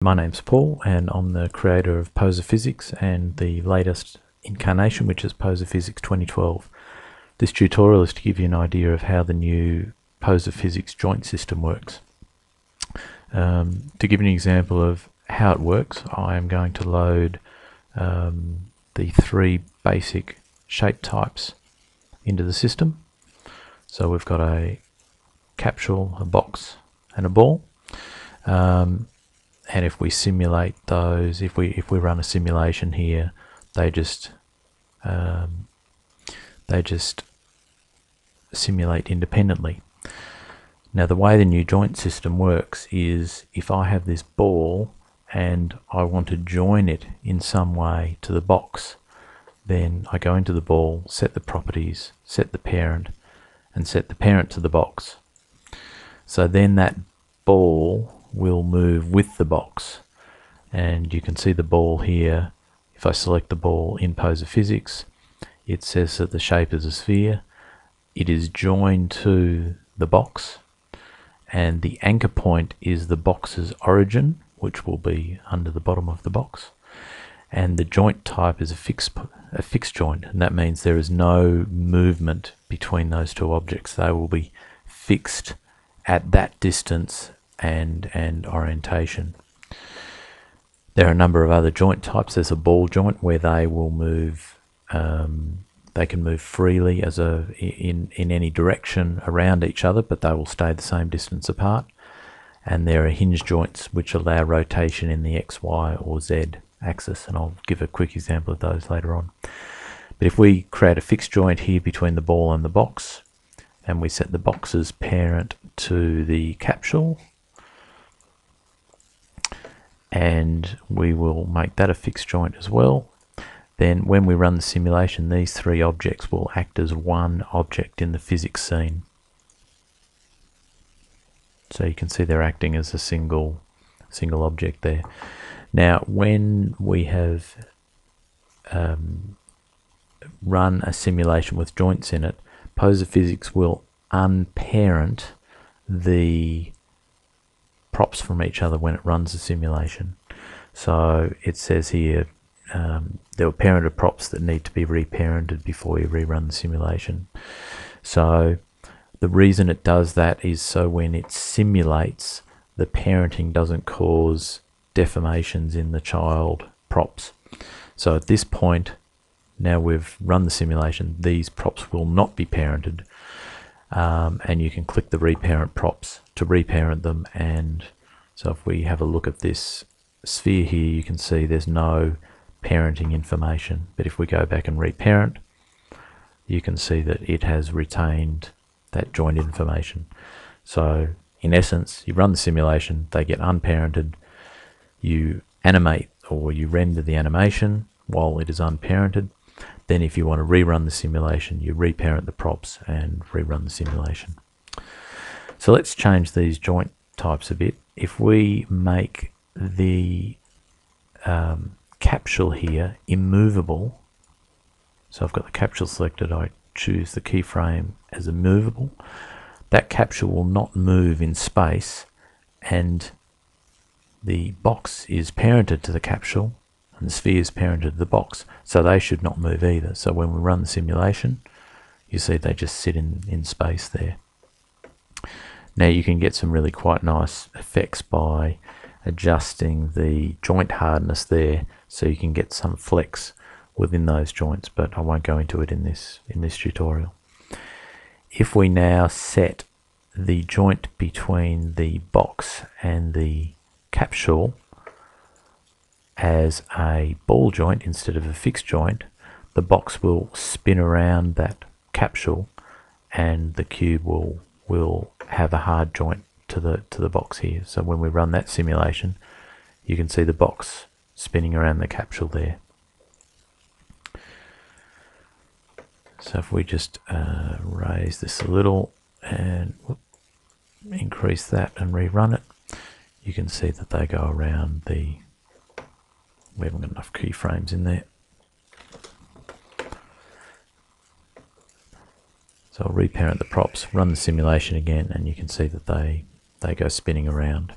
My name's Paul and I'm the creator of PoserPhysics and the latest incarnation, which is PoserPhysics 2012. This tutorial is to give you an idea of how the new PoserPhysics joint system works. To give you an example of how it works, I am going to load the three basic shape types into the system. So we've got a capsule, a box and a ball. And if we simulate those, if we run a simulation here, they just simulate independently. Now the way the new joint system works is if I have this ball and I want to join it in some way to the box, then I go into the ball, set the properties, set the parent, and set the parent to the box. So then that ball will move with the box, and you can see the ball here. If I select the ball in PoserPhysics, it says that the shape is a sphere. It is joined to the box, and the anchor point is the box's origin, which will be under the bottom of the box, and the joint type is a fixed joint, and that means there is no movement between those two objects. They will be fixed at that distance and orientation. There are a number of other joint types. There's a ball joint where they will move, they can move freely in any direction around each other, but they will stay the same distance apart. And there are hinge joints which allow rotation in the X, Y or Z axis, and I'll give a quick example of those later on. But if we create a fixed joint here between the ball and the box, and we set the box's parent to the capsule, and we will make that a fixed joint as well, then when we run the simulation, these three objects will act as one object in the physics scene. So you can see they're acting as a single object there. Now when we have run a simulation with joints in it, PoserPhysics will unparent the props from each other when it runs the simulation. So it says here there were parented props that need to be reparented before you rerun the simulation. So the reason it does that is so when it simulates, the parenting doesn't cause deformations in the child props. So at this point, now we've run the simulation, these props will not be parented, and you can click the reparent props to reparent them. And so if we have a look at this sphere here, you can see there's no parenting information, but if we go back and reparent, you can see that it has retained that joint information. So in essence, you run the simulation, they get unparented, you animate or you render the animation while it is unparented. Then if you want to rerun the simulation, you reparent the props and rerun the simulation. So let's change these joint types a bit. If we make the capsule here immovable, so I've got the capsule selected, I choose the keyframe as immovable, that capsule will not move in space, and the box is parented to the capsule and the sphere is parented to the box, so they should not move either. So when we run the simulation, you see they just sit in space there. Now you can get some really quite nice effects by adjusting the joint hardness there, so you can get some flex within those joints, but I won't go into it in this tutorial. If we now set the joint between the box and the capsule as a ball joint instead of a fixed joint, the box will spin around that capsule and the cube will have a hard joint to the box here. So when we run that simulation, you can see the box spinning around the capsule there. So if we just raise this a little and increase that and rerun it, you can see that they go around the, we haven't got enough keyframes in there. So I'll reparent the props, run the simulation again, and you can see that they go spinning around.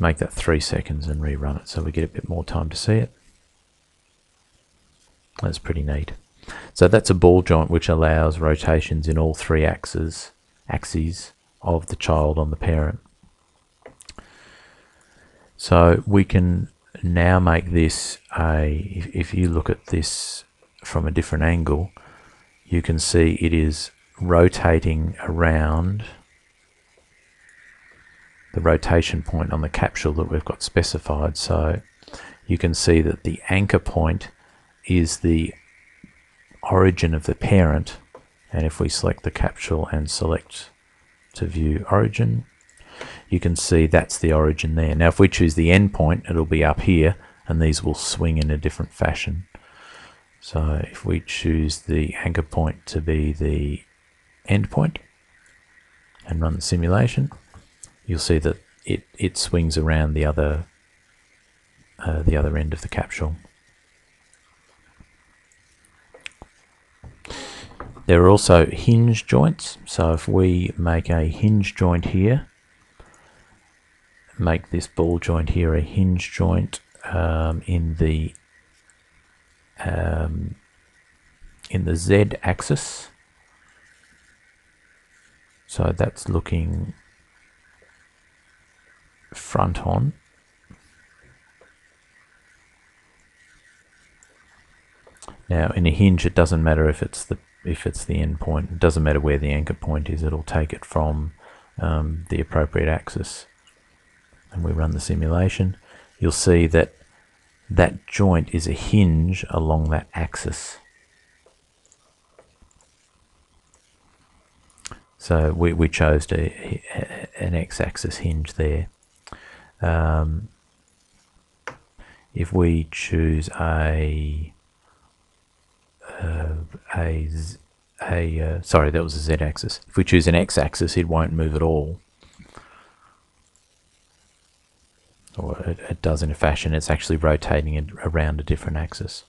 Let's make that 3 seconds and rerun it so we get a bit more time to see it. That's pretty neat. So that's a ball joint which allows rotations in all 3 axes of the child on the parent. So we can now make this if you look at this from a different angle, you can see it is rotating around the rotation point on the capsule that we've got specified. So you can see that the anchor point is the origin of the parent, and if we select the capsule and select to view origin, you can see that's the origin there. Now if we choose the end point, it'll be up here, and these will swing in a different fashion. So if we choose the anchor point to be the end point and run the simulation, you'll see that it swings around the other end of the capsule. There are also hinge joints. So if we make a hinge joint here, make this ball joint here a hinge joint in the Z axis. So that's looking front on. Now in a hinge it doesn't matter if it's the end point. It doesn't matter where the anchor point is, it'll take it from the appropriate axis. And we run the simulation, you'll see that that joint is a hinge along that axis. So we chose an x-axis hinge there. If we choose sorry, that was a z-axis. If we choose an x-axis, it won't move at all. Or it does in a fashion, it's actually rotating it around a different axis.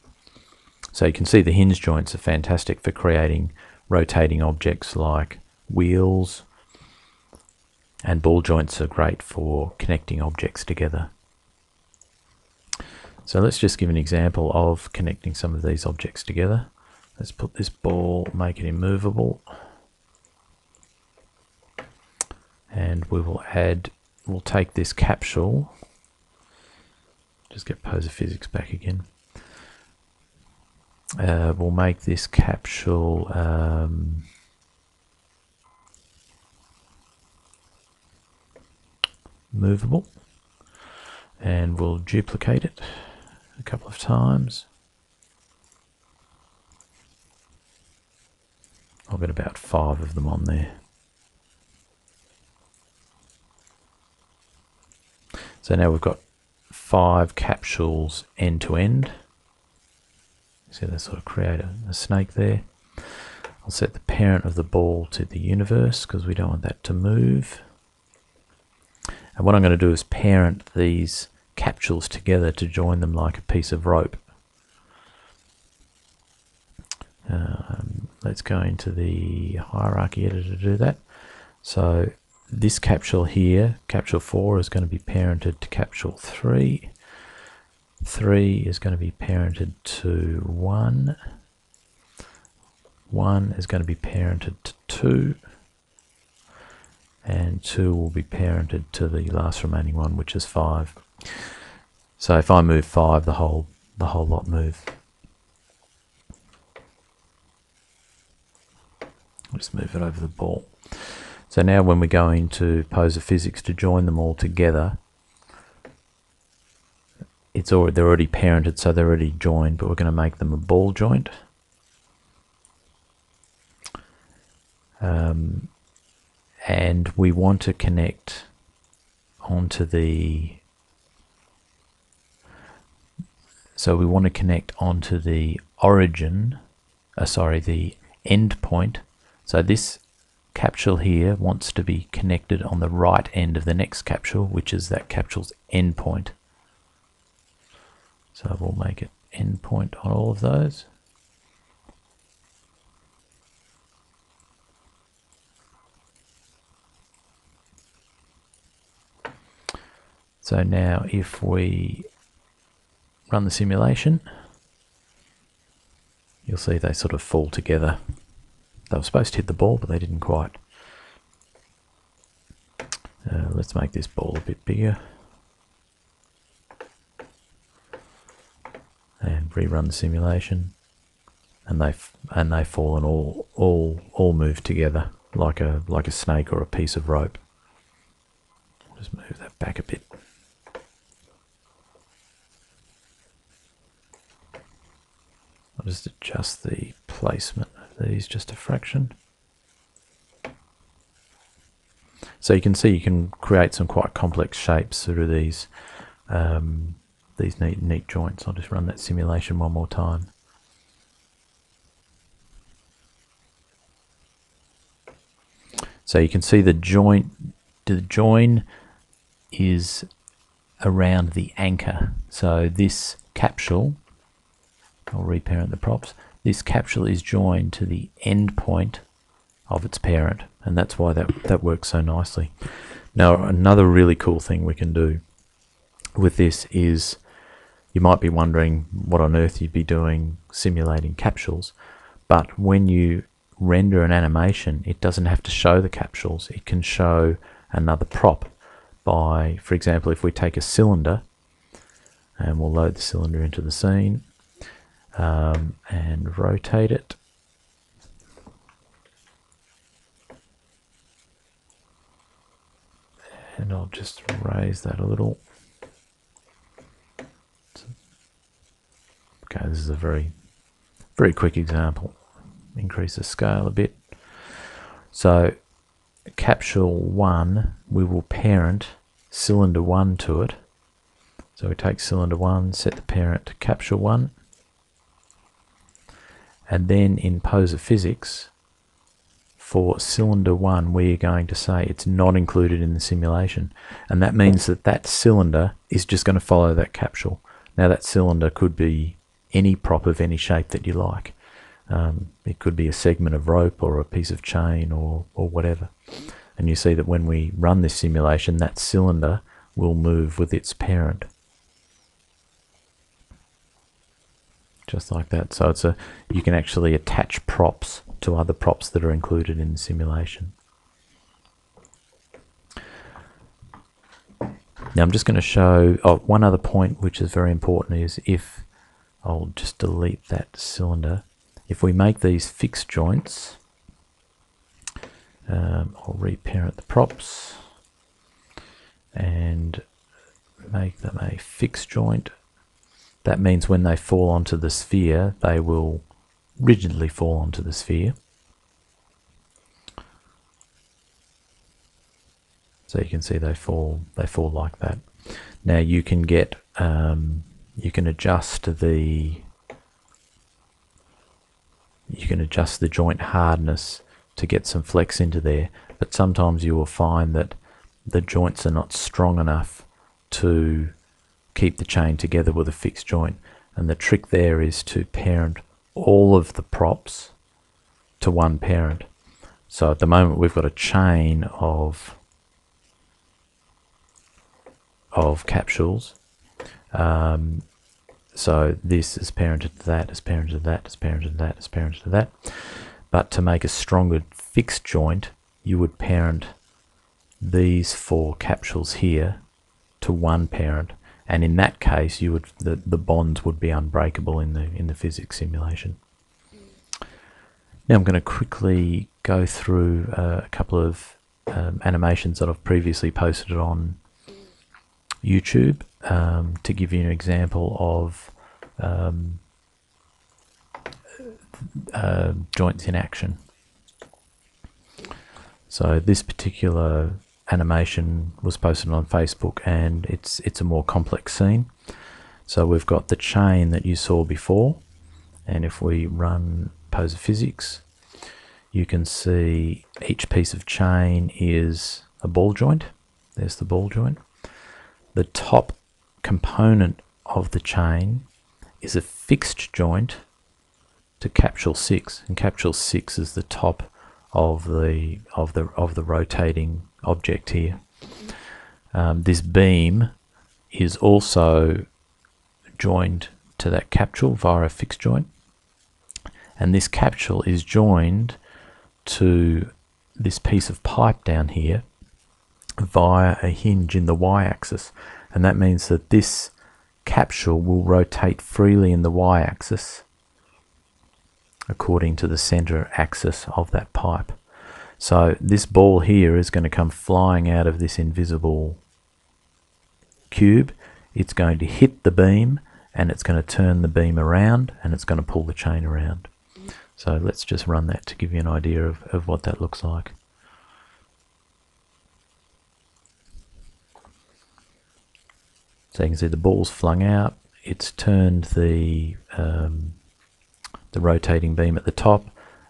So you can see the hinge joints are fantastic for creating rotating objects like wheels, and ball joints are great for connecting objects together. So let's just give an example of connecting some of these objects together. Let's put this ball, make it immovable, and we'll take this capsule, just get PoserPhysics back again. We'll make this capsule movable, and we'll duplicate it a couple of times. I've got about 5 of them on there. So now we've got 5 capsules end to end. See, they sort of create a snake there. I'll set the parent of the ball to the universe because we don't want that to move. And what I'm going to do is parent these capsules together to join them like a piece of rope. Let's go into the hierarchy editor to do that. So this capsule here, capsule 4, is going to be parented to capsule 3. 3 is going to be parented to 1. 1 is going to be parented to 2. And 2 will be parented to the last remaining one, which is 5. So if I move 5, the whole lot move. I'll just move it over the ball. So now when we go into PoserPhysics to join them all together, they're already parented, so they're already joined, but we're going to make them a ball joint. And we want to connect onto the origin, the end point. So this capsule here wants to be connected on the right end of the next capsule, which is that capsule's end point. So we'll make it end point on all of those. So now if we run the simulation, you'll see they sort of fall together. They were supposed to hit the ball, but they didn't quite. Let's make this ball a bit bigger. And rerun the simulation. And they fall and all move together like a snake or a piece of rope. I'll just move that back a bit. I'll just adjust the placement of these just a fraction. So you can see you can create some quite complex shapes through these neat joints. I'll just run that simulation one more time. So you can see the join is around the anchor. So this capsule, I'll reparent the props, this capsule is joined to the end point of its parent, and that's why that works so nicely. Now another really cool thing we can do with this is, you might be wondering what on earth you'd be doing simulating capsules, but when you render an animation, it doesn't have to show the capsules. It can show another prop by, for example, if we take a cylinder, and we'll load the cylinder into the scene and rotate it. And I'll just raise that a little. Okay, this is a very quick example. Increase the scale a bit. So capsule 1, we will parent cylinder 1 to it. So we take cylinder 1, set the parent to capsule 1, and then in PoserPhysics, for cylinder 1 we are going to say it's not included in the simulation, and that means that that cylinder is just going to follow that capsule. Now that cylinder could be any prop of any shape that you like. It could be a segment of rope or a piece of chain or whatever. And you see that when we run this simulation, that cylinder will move with its parent. Just like that. So it's you can actually attach props to other props that are included in the simulation. Now I'm just going to show one other point which is very important, is if I'll just delete that cylinder. If we make these fixed joints, I'll reparent the props and make them a fixed joint. That means when they fall onto the sphere, they will rigidly fall onto the sphere. So you can see they fall like that. Now you can get you can adjust the joint hardness to get some flex into there, but sometimes you will find that the joints are not strong enough to keep the chain together with a fixed joint, and the trick there is to parent all of the props to one parent. So at the moment we've got a chain of capsules. So this is parented to that, is parented to that, is parented to that, is parented to that. But to make a stronger fixed joint, you would parent these 4 capsules here to one parent, and in that case you would the bonds would be unbreakable in the physics simulation. Now I'm going to quickly go through a couple of animations that I've previously posted on YouTube to give you an example of joints in action. So this particular animation was posted on Facebook, and it's a more complex scene. So we've got the chain that you saw before, and if we run PoserPhysics, you can see each piece of chain is a ball joint. There's the ball joint. The top component of the chain is a fixed joint to capsule 6, and capsule 6 is the top of the rotating object here. This beam is also joined to that capsule via a fixed joint, and this capsule is joined to this piece of pipe down here via a hinge in the y-axis, and that means that this capsule will rotate freely in the y-axis according to the center axis of that pipe. So this ball here is going to come flying out of this invisible cube. It's going to hit the beam, and it's going to turn the beam around, and it's going to pull the chain around. So let's just run that to give you an idea of what that looks like. So you can see the ball's flung out, it's turned the rotating beam at the top,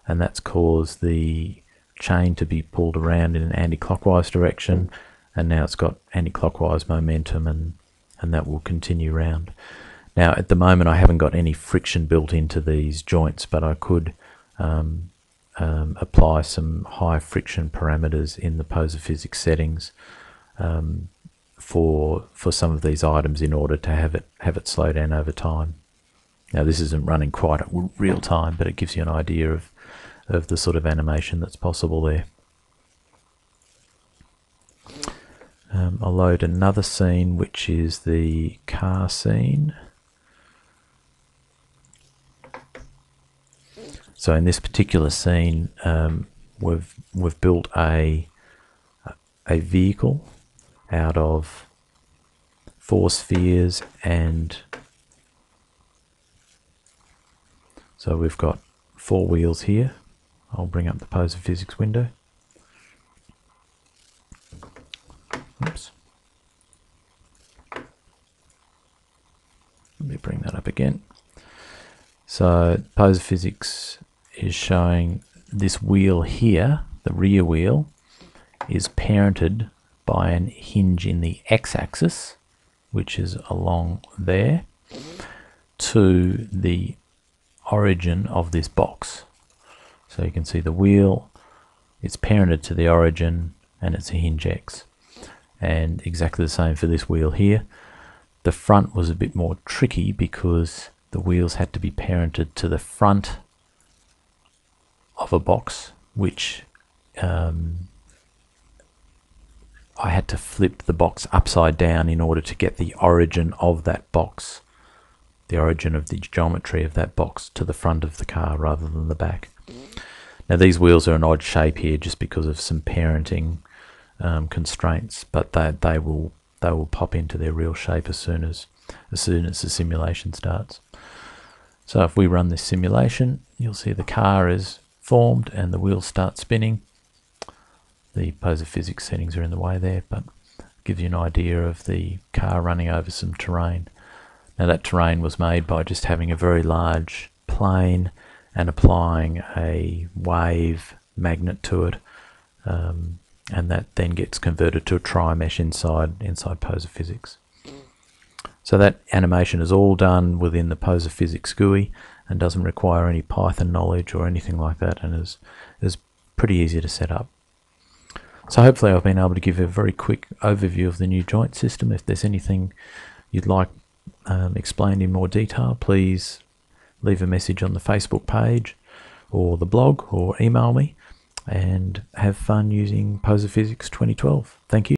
and that's caused the chain to be pulled around in an anti-clockwise direction, and now it's got anti-clockwise momentum, and that will continue round. Now at the moment I haven't got any friction built into these joints, but I could apply some high friction parameters in the PoserPhysics settings for some of these items in order to have it slow down over time. Now this isn't running quite at real time, but it gives you an idea of the sort of animation that's possible there. I'll load another scene, which is the car scene. So in this particular scene, we've built a vehicle out of 4 spheres, and so we've got 4 wheels here. I'll bring up the PoserPhysics window. Oops. Let me bring that up again. So PoserPhysics is showing this wheel here, the rear wheel, is parented by an hinge in the x-axis, which is along there, to the origin of this box. So you can see the wheel, it's parented to the origin, and it's a hinge X. And exactly the same for this wheel here. The front was a bit more tricky because the wheels had to be parented to the front of a box, which I had to flip the box upside down in order to get the origin of that box, the origin of the geometry of that box, to the front of the car rather than the back. Now these wheels are an odd shape here just because of some parenting constraints, but they will pop into their real shape as soon as the simulation starts. So if we run this simulation, you'll see the car is formed and the wheels start spinning. The PoserPhysics settings are in the way there, but gives you an idea of the car running over some terrain. Now that terrain was made by just having a very large plane and applying a wave magnet to it, and that then gets converted to a tri-mesh inside PoserPhysics. So that animation is all done within the PoserPhysics GUI and doesn't require any Python knowledge or anything like that, and is pretty easy to set up. So hopefully I've been able to give a very quick overview of the new joint system. If there's anything you'd like explained in more detail, please leave a message on the Facebook page or the blog, or email me, and have fun using PoserPhysics 2012. Thank you.